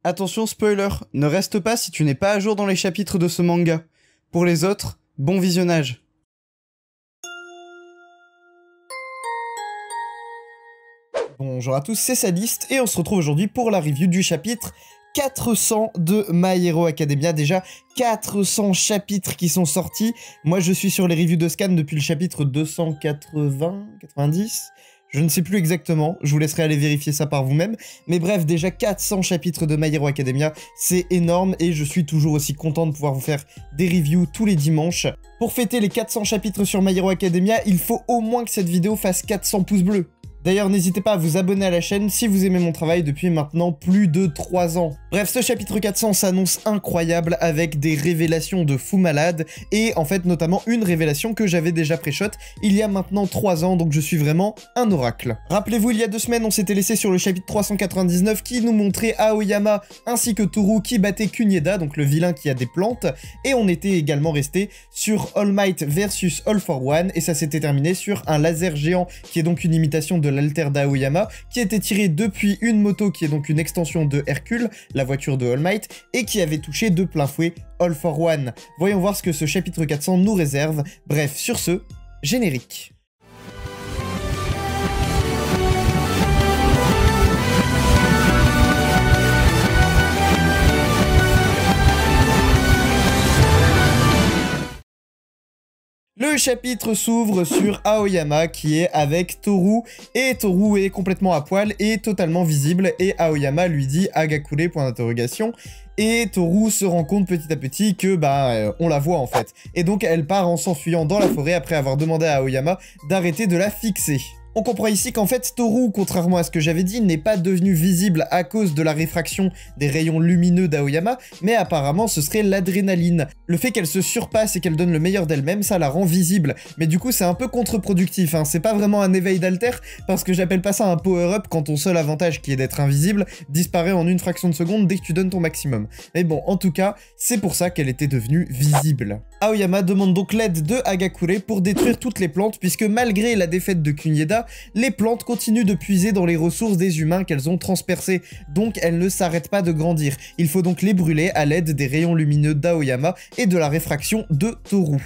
Attention spoiler, ne reste pas si tu n'es pas à jour dans les chapitres de ce manga. Pour les autres, bon visionnage. Bonjour à tous, c'est Sadiste et on se retrouve aujourd'hui pour la review du chapitre 400 de My Hero Academia. Déjà 400 chapitres qui sont sortis. Moi je suis sur les reviews de Scan depuis le chapitre 280, 90. Je ne sais plus exactement, je vous laisserai aller vérifier ça par vous-même. Mais bref, déjà 400 chapitres de My Hero Academia, c'est énorme et je suis toujours aussi content de pouvoir vous faire des reviews tous les dimanches. Pour fêter les 400 chapitres sur My Hero Academia, il faut au moins que cette vidéo fasse 400 pouces bleus. D'ailleurs, n'hésitez pas à vous abonner à la chaîne si vous aimez mon travail depuis maintenant plus de 3 ans. Bref, ce chapitre 400 s'annonce incroyable avec des révélations de fou malade et en fait notamment une révélation que j'avais déjà pré-shot il y a maintenant 3 ans, donc je suis vraiment un oracle. Rappelez-vous, il y a 2 semaines, on s'était laissé sur le chapitre 399 qui nous montrait Aoyama ainsi que Toru qui battait Kunieda, donc le vilain qui a des plantes, et on était également resté sur All Might versus All for One et ça s'était terminé sur un laser géant qui est donc une imitation de l'alter d'Aoyama, qui était tiré depuis une moto qui est donc une extension de Hercule, la voiture de All Might, et qui avait touché de plein fouet All for One. Voyons voir ce que ce chapitre 400 nous réserve. Bref, sur ce, générique. Le chapitre s'ouvre sur Aoyama qui est avec Toru, et Toru est complètement à poil et totalement visible, et Aoyama lui dit Agakure, point d'interrogation, et Toru se rend compte petit à petit que on la voit en fait, et donc elle part en s'enfuyant dans la forêt après avoir demandé à Aoyama d'arrêter de la fixer. On comprend ici qu'en fait, Toru, contrairement à ce que j'avais dit, n'est pas devenu visible à cause de la réfraction des rayons lumineux d'Aoyama, mais apparemment ce serait l'adrénaline. Le fait qu'elle se surpasse et qu'elle donne le meilleur d'elle-même, ça la rend visible. Mais du coup, c'est un peu contre-productif, hein. C'est pas vraiment un éveil d'alter, parce que j'appelle pas ça un power-up quand ton seul avantage, qui est d'être invisible, disparaît en une fraction de seconde dès que tu donnes ton maximum. Mais bon, en tout cas, c'est pour ça qu'elle était devenue visible. Aoyama demande donc l'aide de Agakure pour détruire toutes les plantes, puisque malgré la défaite de Kunieda, les plantes continuent de puiser dans les ressources des humains qu'elles ont transpercées, donc elles ne s'arrêtent pas de grandir. Il faut donc les brûler à l'aide des rayons lumineux d'Aoyama et de la réfraction de Toru.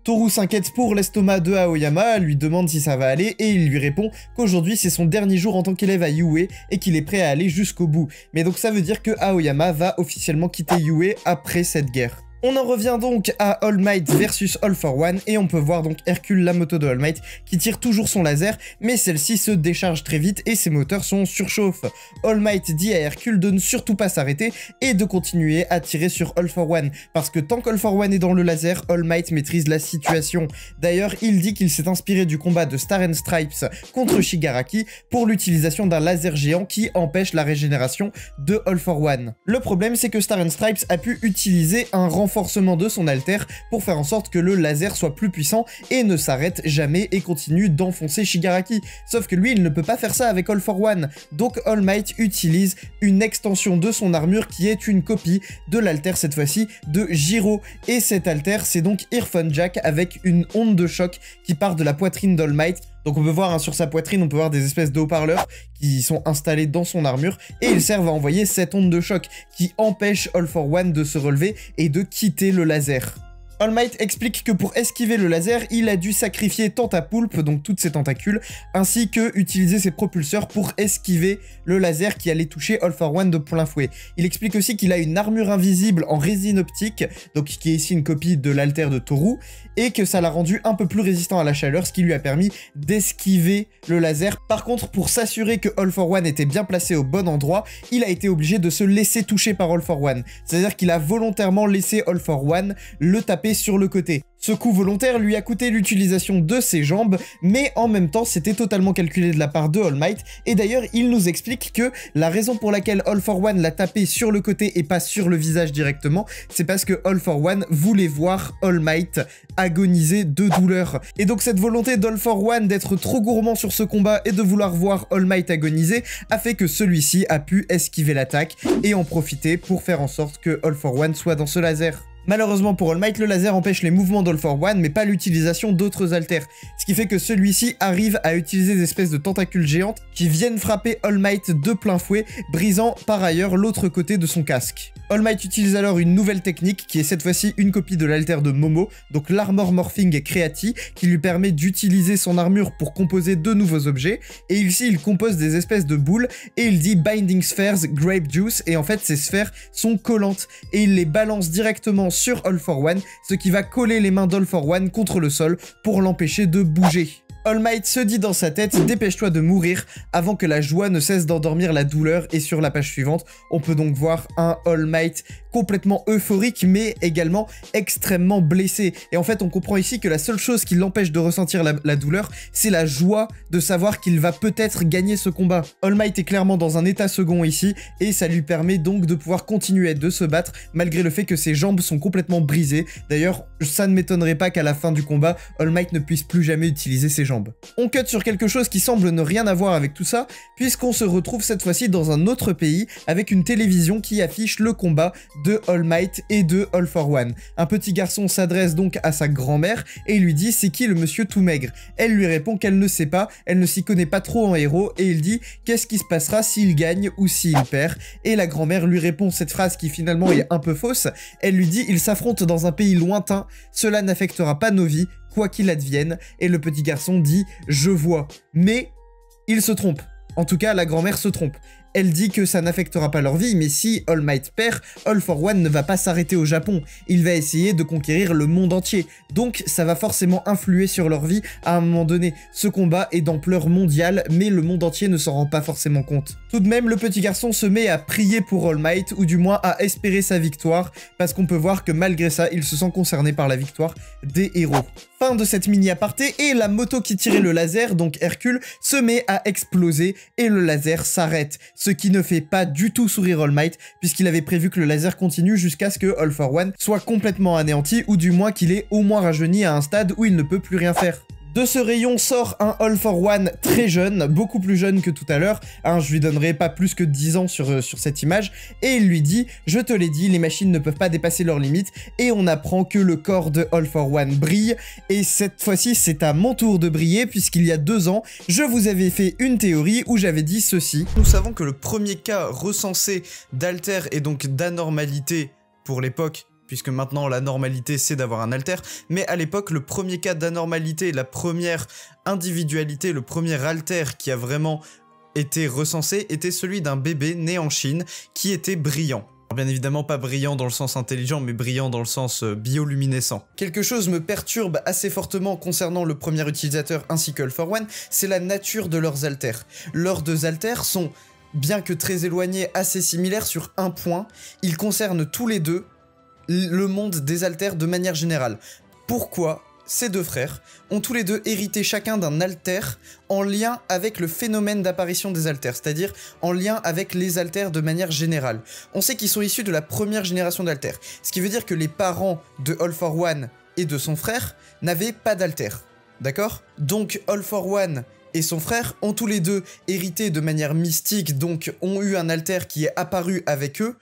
Toru s'inquiète pour l'estomac de Aoyama, lui demande si ça va aller et il lui répond qu'aujourd'hui c'est son dernier jour en tant qu'élève à Yue et qu'il est prêt à aller jusqu'au bout. Mais donc ça veut dire que Aoyama va officiellement quitter Yue après cette guerre. On en revient donc à All Might versus All for One et on peut voir donc Hercule, la moto de All Might, qui tire toujours son laser, mais celle-ci se décharge très vite et ses moteurs sont surchauffés. All Might dit à Hercule de ne surtout pas s'arrêter et de continuer à tirer sur All for One, parce que tant qu'All for One est dans le laser, All Might maîtrise la situation. D'ailleurs, il dit qu'il s'est inspiré du combat de Star and Stripes contre Shigaraki pour l'utilisation d'un laser géant qui empêche la régénération de All for One. Le problème, c'est que Star and Stripes a pu utiliser un renforcement de son alter pour faire en sorte que le laser soit plus puissant et ne s'arrête jamais et continue d'enfoncer Shigaraki. Sauf que lui, il ne peut pas faire ça avec All for One. Donc All Might utilise une extension de son armure qui est une copie de l'alter cette fois-ci de Jiro. Et cet alter, c'est donc Earphone Jack avec une onde de choc qui part de la poitrine d'All Might. Donc on peut voir sur sa poitrine, on peut voir des espèces de haut-parleurs qui sont installés dans son armure et ils servent à envoyer cette onde de choc qui empêche All for One de se relever et de quitter le laser. All Might explique que pour esquiver le laser, il a dû sacrifier Tentapoulpe, donc toutes ses tentacules, ainsi que utiliser ses propulseurs pour esquiver le laser qui allait toucher All for One de plein fouet. Il explique aussi qu'il a une armure invisible en résine optique, donc qui est ici une copie de l'alter de Toru, et que ça l'a rendu un peu plus résistant à la chaleur, ce qui lui a permis d'esquiver le laser. Par contre, pour s'assurer que All for One était bien placé au bon endroit, il a été obligé de se laisser toucher par All for One. C'est-à-dire qu'il a volontairement laissé All for One le taper sur le côté. Ce coup volontaire lui a coûté l'utilisation de ses jambes, mais en même temps c'était totalement calculé de la part de All Might, et d'ailleurs il nous explique que la raison pour laquelle All for One l'a tapé sur le côté et pas sur le visage directement, c'est parce que All for One voulait voir All Might agoniser de douleur. Et donc cette volonté d'All for One d'être trop gourmand sur ce combat et de vouloir voir All Might agoniser a fait que celui-ci a pu esquiver l'attaque et en profiter pour faire en sorte que All for One soit dans ce laser. Malheureusement pour All Might, le laser empêche les mouvements d'All for One, mais pas l'utilisation d'autres haltères, ce qui fait que celui-ci arrive à utiliser des espèces de tentacules géantes qui viennent frapper All Might de plein fouet, brisant par ailleurs l'autre côté de son casque. All Might utilise alors une nouvelle technique qui est cette fois-ci une copie de l'altère de Momo, donc l'Armor Morphing Creati, qui lui permet d'utiliser son armure pour composer de nouveaux objets, et ici il compose des espèces de boules, et il dit Binding Spheres Grape Juice, et en fait ces sphères sont collantes, et il les balance directement sur All for One, ce qui va coller les mains d'All for One contre le sol pour l'empêcher de bouger. All Might se dit dans sa tête, dépêche-toi de mourir avant que la joie ne cesse d'endormir la douleur, et sur la page suivante, on peut donc voir un All Might complètement euphorique mais également extrêmement blessé. Et en fait on comprend ici que la seule chose qui l'empêche de ressentir la douleur, c'est la joie de savoir qu'il va peut-être gagner ce combat. All Might est clairement dans un état second ici, et ça lui permet donc de pouvoir continuer de se battre malgré le fait que ses jambes sont complètement brisées. D'ailleurs ça ne m'étonnerait pas qu'à la fin du combat, All Might ne puisse plus jamais utiliser ses jambes. On cut sur quelque chose qui semble ne rien avoir avec tout ça, puisqu'on se retrouve cette fois-ci dans un autre pays avec une télévision qui affiche le combat de All Might et de All for One. Un petit garçon s'adresse donc à sa grand-mère et lui dit c'est qui le monsieur tout maigre. Elle lui répond qu'elle ne sait pas, elle ne s'y connaît pas trop en héros, et il dit qu'est-ce qui se passera s'il gagne ou s'il perd, et la grand-mère lui répond cette phrase qui finalement est un peu fausse. Elle lui dit ils s'affrontent dans un pays lointain, cela n'affectera pas nos vies, quoi qu'il advienne, et le petit garçon dit « je vois ». Mais il se trompe. En tout cas, la grand-mère se trompe. Elle dit que ça n'affectera pas leur vie, mais si All Might perd, All for One ne va pas s'arrêter au Japon. Il va essayer de conquérir le monde entier. Donc ça va forcément influer sur leur vie à un moment donné. Ce combat est d'ampleur mondiale, mais le monde entier ne s'en rend pas forcément compte. Tout de même, le petit garçon se met à prier pour All Might, ou du moins à espérer sa victoire, parce qu'on peut voir que malgré ça, il se sent concerné par la victoire des héros. Fin de cette mini-aparté, et la moto qui tirait le laser, donc Hercule, se met à exploser, et le laser s'arrête. Ce qui ne fait pas du tout sourire All Might, puisqu'il avait prévu que le laser continue jusqu'à ce que All for One soit complètement anéanti, ou du moins qu'il ait au moins rajeuni à un stade où il ne peut plus rien faire. De ce rayon sort un All for One très jeune, beaucoup plus jeune que tout à l'heure, hein, je lui donnerai pas plus que 10 ans sur cette image, et il lui dit « Je te l'ai dit, les machines ne peuvent pas dépasser leurs limites », et on apprend que le corps de All for One brille, et cette fois-ci c'est à mon tour de briller, puisqu'il y a 2 ans, je vous avais fait une théorie où j'avais dit ceci. Nous savons que le premier cas recensé d'alter et donc d'anormalité pour l'époque, puisque maintenant la normalité c'est d'avoir un alter, mais à l'époque le premier cas d'anormalité, la première individualité, le premier alter qui a vraiment été recensé était celui d'un bébé né en Chine qui était brillant. Bien évidemment pas brillant dans le sens intelligent, mais brillant dans le sens bioluminescent. Quelque chose me perturbe assez fortement concernant le premier utilisateur ainsi que All for One, c'est la nature de leurs alters. Leurs 2 alters sont, bien que très éloignés, assez similaires sur un point, ils concernent tous les deux le monde des alters de manière générale. Pourquoi ces 2 frères ont tous les deux hérité chacun d'un alter en lien avec le phénomène d'apparition des alters, c'est-à-dire en lien avec les alters de manière générale. On sait qu'ils sont issus de la première génération d'alters, ce qui veut dire que les parents de All for One et de son frère n'avaient pas d'alter, d'accord? Donc All for One et son frère ont tous les deux hérité de manière mystique, donc ont eu un alter qui est apparu avec eux,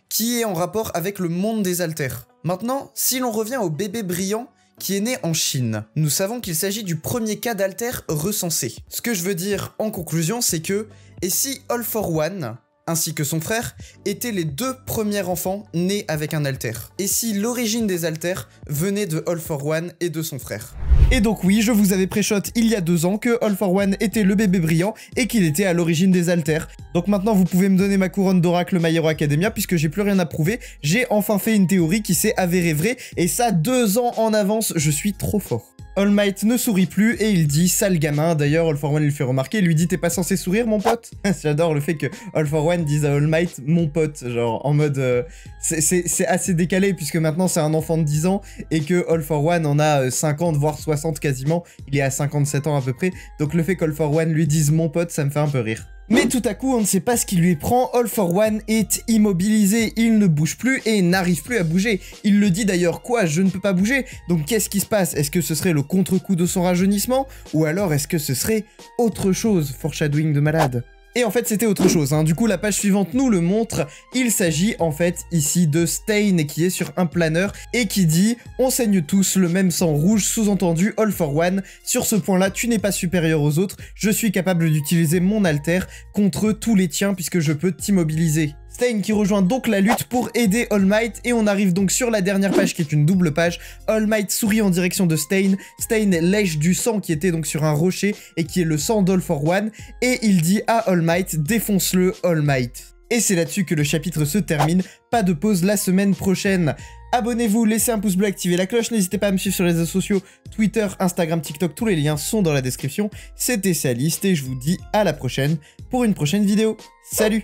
qui est en rapport avec le monde des alters. Maintenant, si l'on revient au bébé brillant qui est né en Chine, nous savons qu'il s'agit du premier cas d'alter recensé. Ce que je veux dire en conclusion, c'est que, et si All for One, ainsi que son frère, étaient les 2 premiers enfants nés avec un alter? Et si l'origine des alters venait de All for One et de son frère? Et donc oui, je vous avais pré-shot il y a 2 ans que All for One était le bébé brillant et qu'il était à l'origine des alters. Donc maintenant vous pouvez me donner ma couronne d'oracle My Hero Academia puisque j'ai plus rien à prouver. J'ai enfin fait une théorie qui s'est avérée vraie et ça 2 ans en avance, je suis trop fort. All Might ne sourit plus et il dit sale gamin. D'ailleurs All for One lui fait remarquer, il lui dit t'es pas censé sourire mon pote. J'adore le fait que All for One dise à All Might mon pote, genre en mode c'est assez décalé puisque maintenant c'est un enfant de 10 ans et que All for One en a 50 voire 60 quasiment, il est à 57 ans à peu près, donc le fait qu'All for One lui dise mon pote ça me fait un peu rire. Mais tout à coup, on ne sait pas ce qui lui prend, All for One est immobilisé, il ne bouge plus et n'arrive plus à bouger. Il le dit d'ailleurs, quoi, je ne peux pas bouger? Donc qu'est-ce qui se passe? Est-ce que ce serait le contre-coup de son rajeunissement? Ou alors est-ce que ce serait autre chose? Foreshadowing de malade. Et en fait, c'était autre chose, hein. Du coup, la page suivante nous le montre. Il s'agit en fait ici de Stain qui est sur un planeur et qui dit « On saigne tous le même sang rouge, sous-entendu all for one. Sur ce point-là, tu n'es pas supérieur aux autres. Je suis capable d'utiliser mon alter contre tous les tiens puisque je peux t'immobiliser. » Stain qui rejoint donc la lutte pour aider All Might, et on arrive donc sur la dernière page qui est une double page. All Might sourit en direction de Stain, Stain lèche du sang qui était donc sur un rocher et qui est le sang d'All for One, et il dit à All Might, défonce-le All Might. Et c'est là-dessus que le chapitre se termine, pas de pause la semaine prochaine. Abonnez-vous, laissez un pouce bleu, activez la cloche, n'hésitez pas à me suivre sur les réseaux sociaux, Twitter, Instagram, TikTok, tous les liens sont dans la description. C'était Saliste et je vous dis à la prochaine pour une prochaine vidéo. Salut!